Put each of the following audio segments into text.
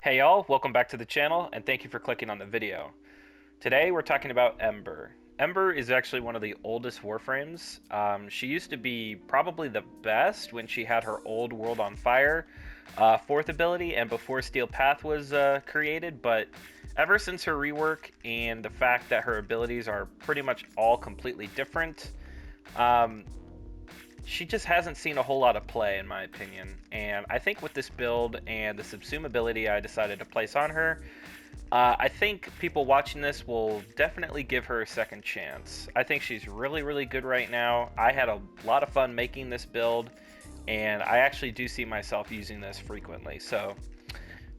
Hey y'all, welcome back to the channel and thank you for clicking on the video. Today we're talking about Ember. Ember is actually one of the oldest Warframes. She used to be probably the best when she had her old World on Fire fourth ability and before Steel Path was created, but ever since her rework and the fact that her abilities are pretty much all completely different, she just hasn't seen a whole lot of play in my opinion. And I think with this build and the Subsume ability I decided to place on her, I think people watching this will definitely give her a second chance. I think she's really good right now. I had a lot of fun making this build, and I actually do see myself using this frequently. So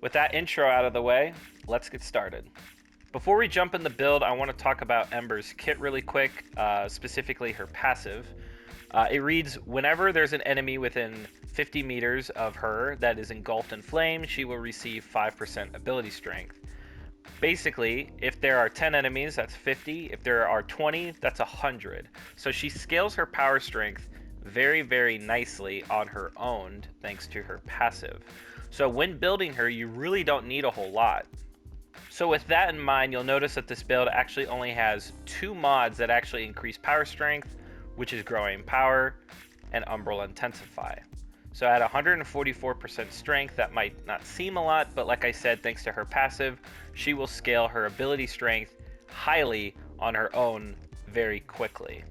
with that intro out of the way, let's get started. Before we jump in the build, I want to talk about Ember's kit really quick, specifically her passive. It reads, whenever there's an enemy within 50 meters of her that is engulfed in flames, she will receive 5% ability strength. Basically, if there are 10 enemies, that's 50. If there are 20, that's 100. So she scales her power strength very nicely on her own thanks to her passive. So when building her, you really don't need a whole lot. So with that in mind, you'll notice that this build actually only has two mods that actually increase power strength, which is Growing Power and Umbral Intensify. So at 144% strength, that might not seem a lot, but like I said, thanks to her passive, she will scale her ability strength highly on her own very quickly.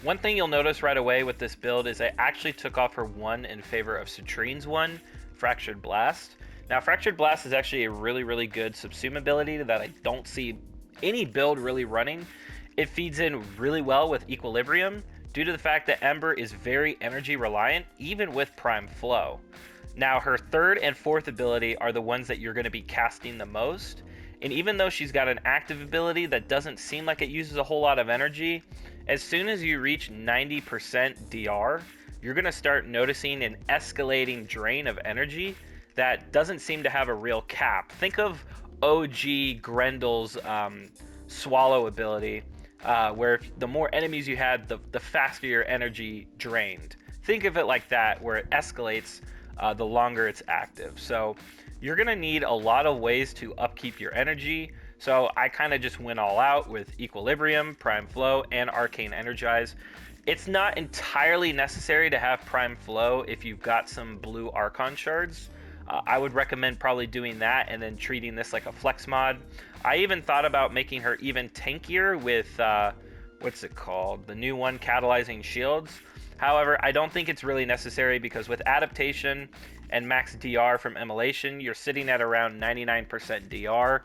One thing you'll notice right away with this build is I actually took off her 1 in favor of Citrine's 1, Fractured Blast. Now, Fractured Blast is actually a really good Subsume ability that I don't see any build really running. It feeds in really well with Equilibrium due to the fact that Ember is very energy reliant, even with Prime Flow. Now, her third and fourth ability are the ones that you're going to be casting the most, and even though she's got an active ability that doesn't seem like it uses a whole lot of energy, as soon as you reach 90% DR, you're going to start noticing an escalating drain of energy that doesn't seem to have a real cap. Think of OG Grendel's Swallow ability, where the more enemies you had, the faster your energy drained. Think of it like that, where it escalates the longer it's active. So you're going to need a lot of ways to upkeep your energy. So I kind of just went all out with Equilibrium, Prime Flow, and Arcane Energize. It's not entirely necessary to have Prime Flow if you've got some blue Archon shards. I would recommend probably doing that and then treating this like a flex mod. I even thought about making her even tankier with, what's it called? The new one, Catalyzing Shields. However, I don't think it's really necessary because with Adaptation and max DR from Emulation, you're sitting at around 99% DR.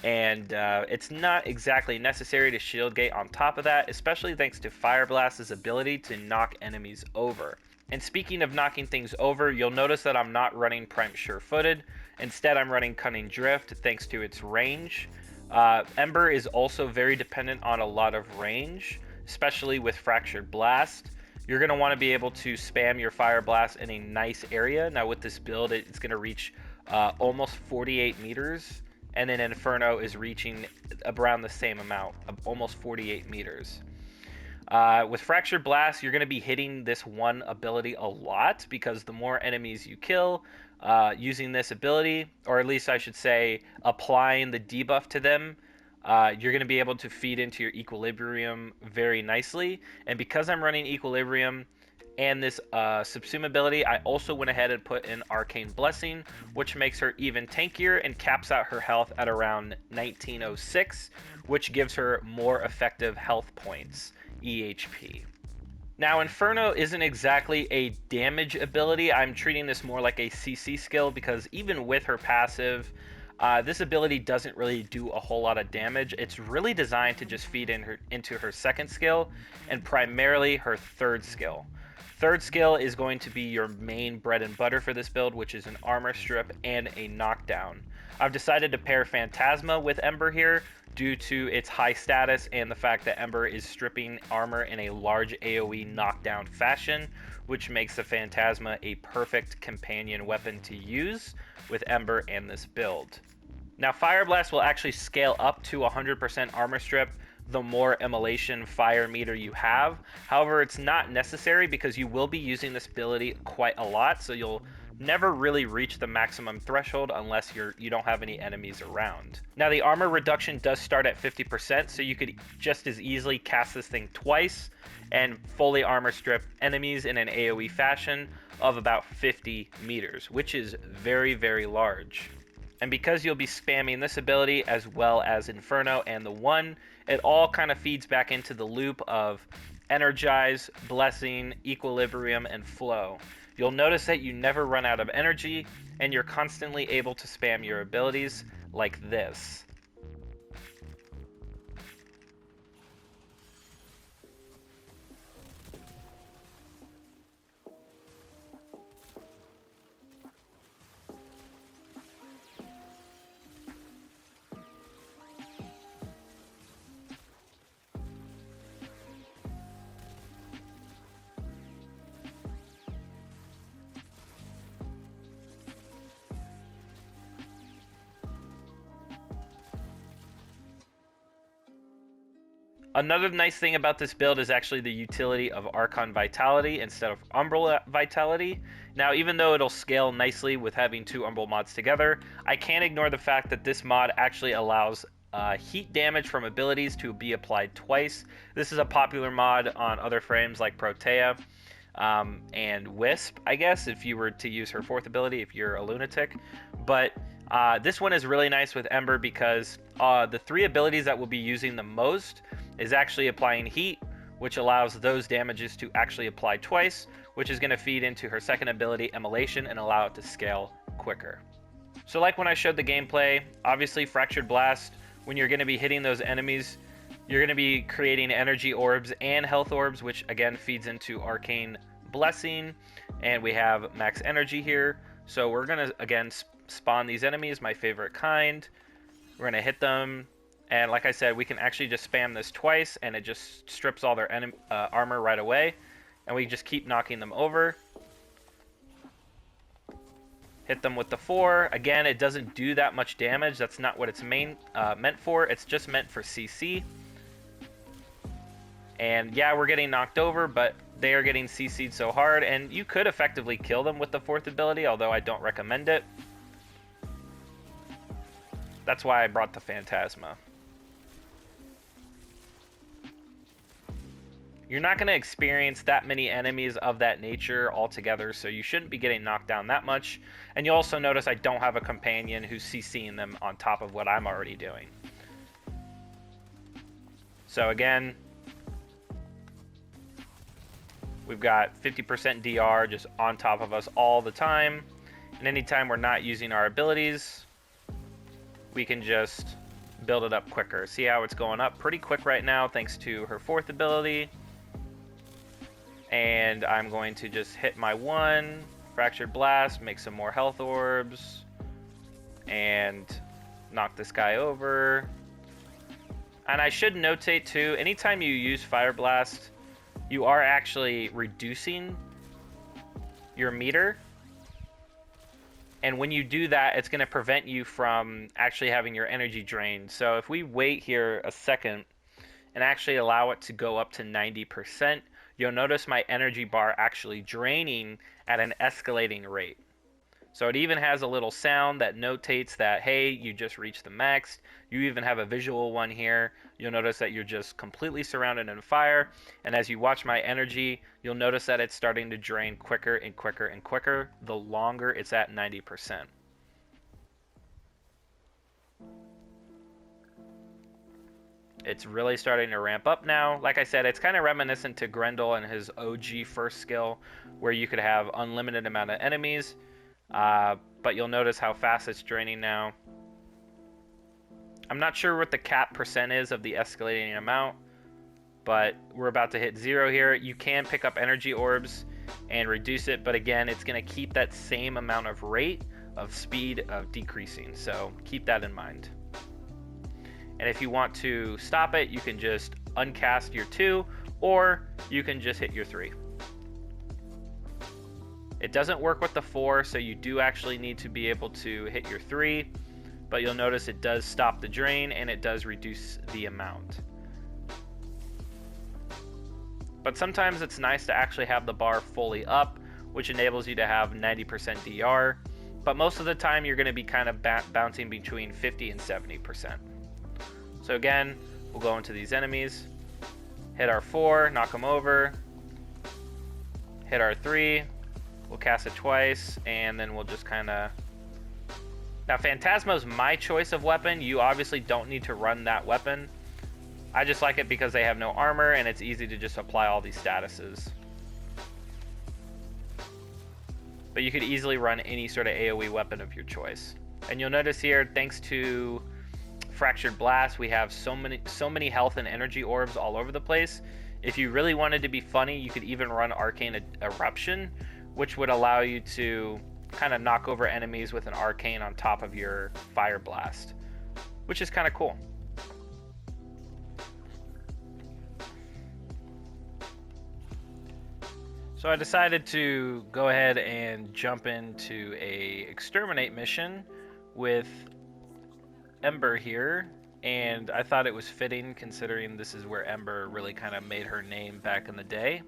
And it's not exactly necessary to shield gate on top of that, especially thanks to Fire Blast's ability to knock enemies over. And speaking of knocking things over, you'll notice that I'm not running Prime Sure-Footed. Instead, I'm running Cunning Drift thanks to its range. Ember is also very dependent on a lot of range, especially with Fractured Blast. You're going to want to be able to spam your Fire Blast in a nice area. Now with this build, it's going to reach almost 48 meters. And then Inferno is reaching around the same amount, almost 48 meters. With Fractured Blast, you're going to be hitting this one ability a lot because the more enemies you kill using this ability, or at least I should say applying the debuff to them, you're going to be able to feed into your Equilibrium very nicely. And because I'm running Equilibrium and this Subsume ability, I also went ahead and put in Arcane Blessing, which makes her even tankier and caps out her health at around 1906, which gives her more effective health points. EHP. Now, Inferno isn't exactly a damage ability. I'm treating this more like a CC skill because even with her passive, this ability doesn't really do a whole lot of damage. It's really designed to just feed into her second skill and primarily her third skill. Third skill is going to be your main bread and butter for this build, which is an armor strip and a knockdown. I've decided to pair Phantasma with Ember here due to its high status and the fact that Ember is stripping armor in a large AoE knockdown fashion, which makes the Phantasma a perfect companion weapon to use with Ember and this build. Now, Fire Blast will actually scale up to 100% armor strip the more emulation fire meter you have. However, it's not necessary because you will be using this ability quite a lot, so you'll never really reach the maximum threshold unless you don't have any enemies around. Now the armor reduction does start at 50%, so you could just as easily cast this thing twice and fully armor strip enemies in an AoE fashion of about 50 meters, which is very, very large. And because you'll be spamming this ability as well as Inferno and the one, it all kind of feeds back into the loop of Energize, Blessing, Equilibrium, and Flow. You'll notice that you never run out of energy, and you're constantly able to spam your abilities like this. Another nice thing about this build is actually the utility of Archon Vitality instead of Umbral Vitality. Now, even though it'll scale nicely with having two Umbral mods together, I can't ignore the fact that this mod actually allows heat damage from abilities to be applied twice. This is a popular mod on other frames like Protea and Wisp, I guess, if you were to use her fourth ability, if you're a lunatic. But this one is really nice with Ember because the three abilities that we'll be using the most is actually applying heat, which allows those damages to actually apply twice, which is going to feed into her second ability, emulation, and allow it to scale quicker. So like when I showed the gameplay, obviously Fractured Blast, when you're going to be hitting those enemies, you're going to be creating energy orbs and health orbs, which again feeds into Arcane Blessing, and we have max energy here. So we're going to again spawn these enemies, my favorite kind. We're going to hit them. And like I said, we can actually just spam this twice, and it just strips all their armor right away. And we just keep knocking them over. Hit them with the 4. Again, it doesn't do that much damage. That's not what it's meant for. It's just meant for CC. And yeah, we're getting knocked over, but they are getting CC'd so hard. And you could effectively kill them with the fourth ability, although I don't recommend it. That's why I brought the Phantasma. You're not going to experience that many enemies of that nature altogether, so you shouldn't be getting knocked down that much. And you'll also notice I don't have a companion who's CCing them on top of what I'm already doing. So again, we've got 50% DR just on top of us all the time. And anytime we're not using our abilities, we can just build it up quicker. See how it's going up pretty quick right now thanks to her fourth ability. And I'm going to just hit my 1, Fractured Blast, make some more health orbs, and knock this guy over. And I should notate too, anytime you use Fire Blast, you are actually reducing your meter. And when you do that, it's going to prevent you from actually having your energy drained. So if we wait here a second and actually allow it to go up to 90%, you'll notice my energy bar actually draining at an escalating rate. So it even has a little sound that notates that, hey, you just reached the max. You even have a visual one here. You'll notice that you're just completely surrounded in fire. And as you watch my energy, you'll notice that it's starting to drain quicker and quicker and quicker the longer it's at 90%. It's really starting to ramp up now. Like I said, it's kind of reminiscent to Grendel and his OG first skill, where you could have unlimited amount of enemies. But you'll notice how fast it's draining now. I'm not sure what the cap percent is of the escalating amount, but we're about to hit 0 here. You can pick up energy orbs and reduce it, but again, it's going to keep that same amount of rate of speed of decreasing, so keep that in mind. And if you want to stop it, you can just uncast your 2, or you can just hit your 3. It doesn't work with the 4, so you do actually need to be able to hit your 3, but you'll notice it does stop the drain and it does reduce the amount. But sometimes it's nice to actually have the bar fully up, which enables you to have 90% DR. But most of the time, you're going to be kind of bouncing between 50 and 70%. So again, we'll go into these enemies, hit our 4, knock them over, hit our 3, we'll cast it twice, and then we'll just kind of... Now, Phantasma is my choice of weapon. You obviously don't need to run that weapon. I just like it because they have no armor, and it's easy to just apply all these statuses. But you could easily run any sort of AoE weapon of your choice. And you'll notice here, thanks to Fractured Blast, we have so many health and energy orbs all over the place. If you really wanted to be funny, you could even run Arcane Eruption, which would allow you to kind of knock over enemies with an Arcane on top of your Fire Blast, which is kind of cool. So I decided to go ahead and jump into a Exterminate mission with Ember here, and I thought it was fitting considering this is where Ember really kind of made her name back in the day.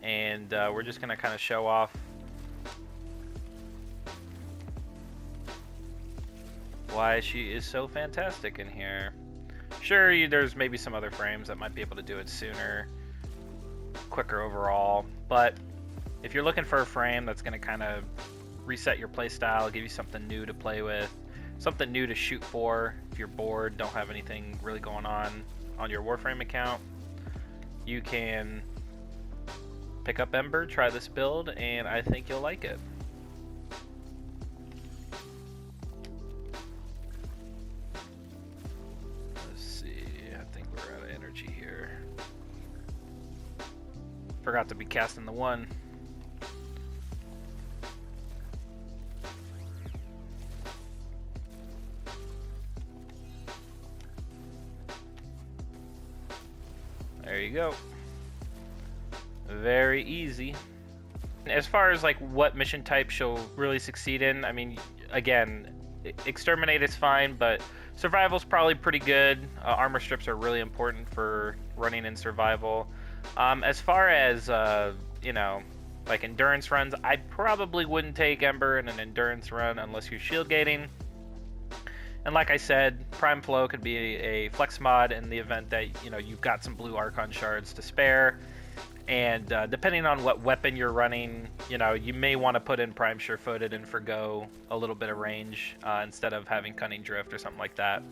And we're just going to kind of show off why she is so fantastic in here. Sure, there's maybe some other frames that might be able to do it sooner, quicker overall, but if you're looking for a frame that's going to kind of reset your playstyle, give you something new to play with, something new to shoot for, if you're bored, don't have anything really going on your Warframe account, you can pick up Ember, try this build, and I think you'll like it. Let's see, I think we're out of energy here. Forgot to be casting the 1. There you go. Very easy. As far as like what mission type she'll really succeed in, I mean, again, Exterminate is fine, but Survival's probably pretty good. Armor strips are really important for running in Survival. As far as, you know, like endurance runs, I probably wouldn't take Ember in an endurance run unless you're shield gating. And like I said, Prime Flow could be a flex mod in the event that, you know, you've got some blue Archon shards to spare. And depending on what weapon you're running, you know, you may want to put in Prime Sure-Footed and forgo a little bit of range instead of having Cunning Drift or something like that.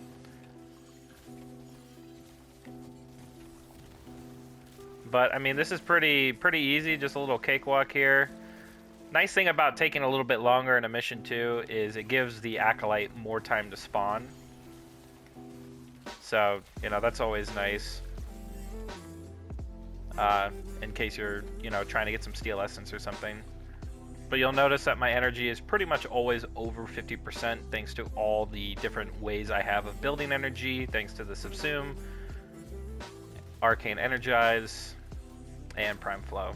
But, I mean, this is pretty easy, just a little cakewalk here. Nice thing about taking a little bit longer in a mission too is it gives the acolyte more time to spawn. So, you know, that's always nice. In case you're, you know, trying to get some steel essence or something. But you'll notice that my energy is pretty much always over 50% thanks to all the different ways I have of building energy, thanks to the Subsume, Arcane Energize, and Prime Flow.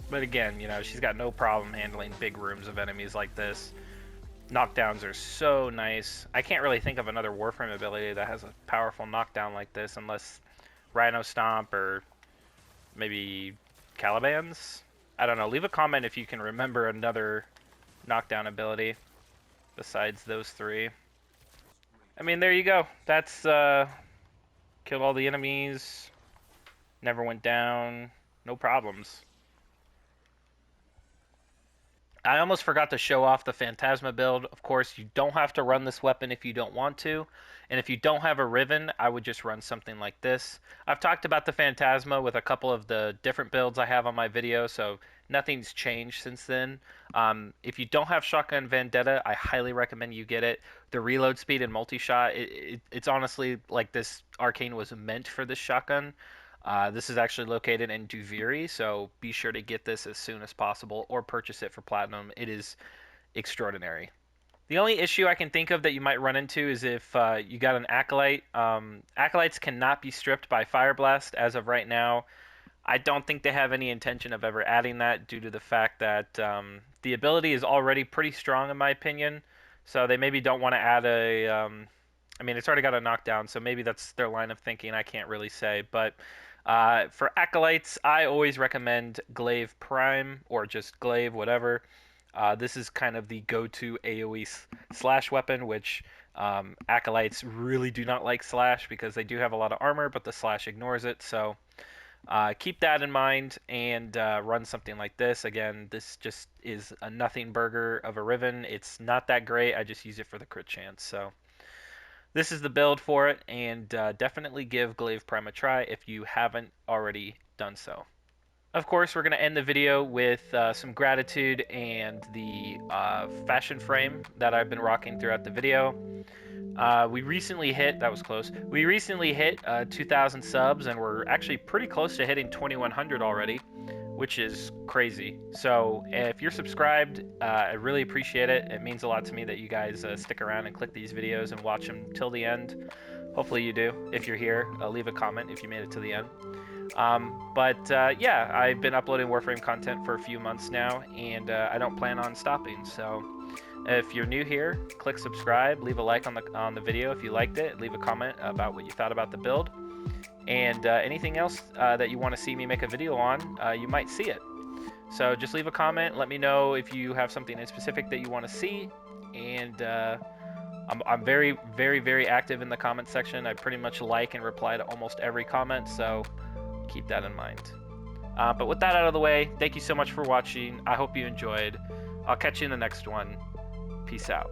But again, you know, she's got no problem handling big rooms of enemies like this. Knockdowns are so nice. I can't really think of another Warframe ability that has a powerful knockdown like this unless Rhino Stomp or maybe Caliban's. I don't know. Leave a comment if you can remember another knockdown ability besides those 3. I mean, there you go. That's killed all the enemies. Never went down. No problems. I almost forgot to show off the Phantasma build. Of course, you don't have to run this weapon if you don't want to. And if you don't have a Riven, I would just run something like this. I've talked about the Phantasma with a couple of the different builds I have on my video, so nothing's changed since then. If you don't have Shotgun Vendetta, I highly recommend you get it. The reload speed and multi-shot, it's honestly like this Arcane was meant for this shotgun. This is actually located in Duviri, so be sure to get this as soon as possible or purchase it for Platinum. It is extraordinary. The only issue I can think of that you might run into is if you got an Acolyte. Acolytes cannot be stripped by Fire Blast as of right now. I don't think they have any intention of ever adding that due to the fact that the ability is already pretty strong in my opinion. So they maybe don't want to add I mean, it's already got a knockdown, so maybe that's their line of thinking. I can't really say. But for acolytes, I always recommend Glaive Prime or just Glaive, whatever. This is kind of the go-to AoE slash weapon, which acolytes really do not like slash because they do have a lot of armor, but the slash ignores it. So keep that in mind and run something like this. Again, this just is a nothing burger of a Riven. It's not that great. I just use it for the crit chance. So this is the build for it, and definitely give Glaive Prime a try if you haven't already done so. Of course, we're going to end the video with some gratitude and the fashion frame that I've been rocking throughout the video. We recently hit, that was close, we recently hit 2,000 subs, and we're actually pretty close to hitting 2,100 already, which is crazy. So if you're subscribed, I really appreciate it. It means a lot to me that you guys stick around and click these videos and watch them till the end. Hopefully you do. If you're here, leave a comment if you made it to the end. Yeah, I've been uploading Warframe content for a few months now, and I don't plan on stopping. So if you're new here, click subscribe, leave a like on the video if you liked it, leave a comment about what you thought about the build, and anything else that you want to see me make a video on, you might see it. So just leave a comment, let me know if you have something in specific that you want to see, and I'm very, very, very active in the comment section. I pretty much like and reply to almost every comment, so keep that in mind. But with that out of the way, thank you so much for watching. I hope you enjoyed. I'll catch you in the next one. Peace out.